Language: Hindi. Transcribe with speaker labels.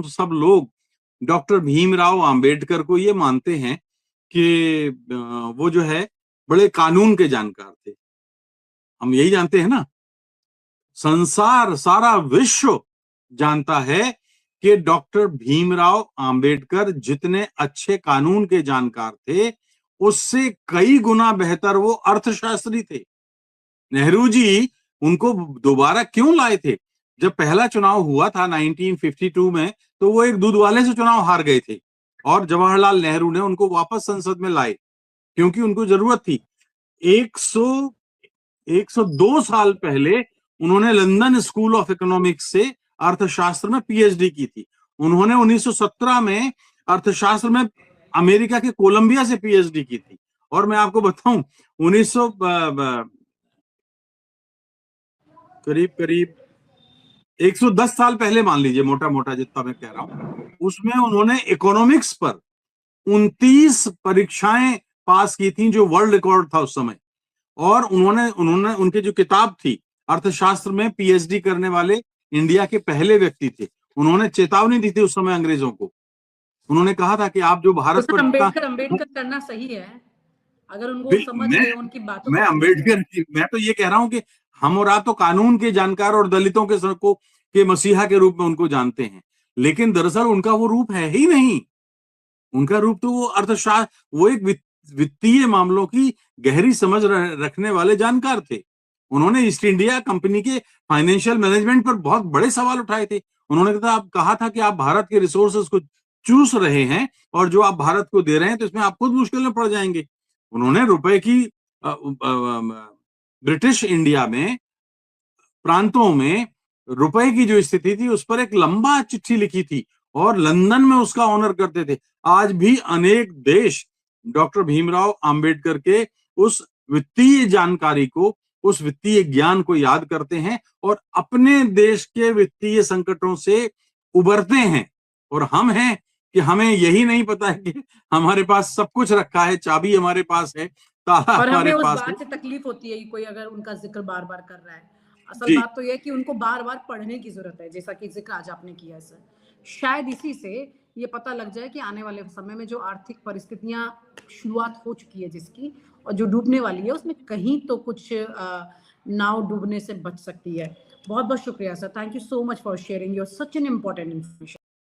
Speaker 1: सब लोग डॉक्टर भीमराव अंबेडकर को ये मानते हैं कि वो जो है बड़े कानून के जानकार थे। हम यही जानते हैं ना, संसार सारा विश्व जानता है कि डॉक्टर भीमराव अंबेडकर जितने अच्छे कानून के जानकार थे, उससे कई गुना बेहतर वो अर्थशास्त्री थे। नेहरू जी उनको दोबारा क्यों लाए थे? जब पहला चुनाव हुआ था 1952 में, तो वो एक दूध वाले से चुनाव हार गए थे और जवाहरलाल नेहरू ने उनको वापस संसद में लाए क्योंकि उनको जरूरत थी। 102 साल पहले उन्होंने लंदन स्कूल ऑफ इकोनॉमिक्स से अर्थशास्त्र में पीएचडी की थी। उन्होंने 1917 में अर्थशास्त्र में अमेरिका के कोलंबिया से पीएचडी की थी। और मैं आपको बताऊं, 1900 करीब 110 साल पहले मान लीजिए, मोटा मोटा जितना मैं कह रहा हूं, उसमें उन्होंने इकोनॉमिक्स पर 29 परीक्षाएं पास की थी, जो वर्ल्ड रिकॉर्ड था उस समय। और उन्होंने उनकी जो किताब थी अर्थशास्त्र में, पीएचडी करने वाले इंडिया के पहले व्यक्ति थे। उन्होंने चेतावनी दी थी उस समय अंग्रेजों को। उन्होंने कहा था कि आप जो भारत
Speaker 2: तो
Speaker 1: पर
Speaker 2: अम्बेडकर करना सही है अगर उनको समझ रहे उनकी बातों
Speaker 1: मैं अम्बेडकर, मैं तो ये कह रहा हूं कि हम और आप तो कानून के जानकार और दलितों के मसीहा के रूप में उनको जानते हैं, लेकिन दरअसल उनका वो रूप है ही नहीं। उनका रूप तो वो अर्थशास्त्र, वो एक वित्तीय मामलों की गहरी समझ रखने वाले जानकार थे। उन्होंने ईस्ट इंडिया कंपनी के फाइनेंशियल मैनेजमेंट पर बहुत बड़े सवाल उठाए थे। उन्होंने कहा था कि आप भारत के रिसोर्सेज को चूस रहे हैं और जो आप भारत को दे रहे हैं तो इसमें आप खुद मुश्किल में पड़ जाएंगे। उन्होंने रुपए की ब्रिटिश इंडिया में प्रांतों में रुपए की जो स्थिति थी उस पर एक लंबा चिट्ठी लिखी थी और लंदन में उसका ऑनर करते थे। आज भी अनेक देश डॉक्टर भीमराव अंबेडकर के उस वित्तीय जानकारी को, उस वित्तीय ज्ञान को याद करते हैं और अपने देश के वित्तीय संकटों से उबरते हैं। और हम हैं कि हमें यही नहीं पता है कि हमारे पास सब कुछ रखा है, चाबी हमारे पास है, ताला हमारे पास है।
Speaker 2: उस बात से तकलीफ होती है कोई अगर उनका जिक्र बार बार कर रहा है। असल बात तो यह कि उनको बार बार पढ़ने की जरूरत है, जैसा कि जिक्र आज आपने किया सर। शायद इसी से ये पता लग जाए कि आने वाले समय में जो आर्थिक परिस्थितियां शुरुआत हो चुकी है जिसकी, और जो डूबने वाली है, उसमें कहीं तो कुछ नाव डूबने से बच सकती है। बहुत बहुत शुक्रिया sir. Thank you so much for sharing your such an important information.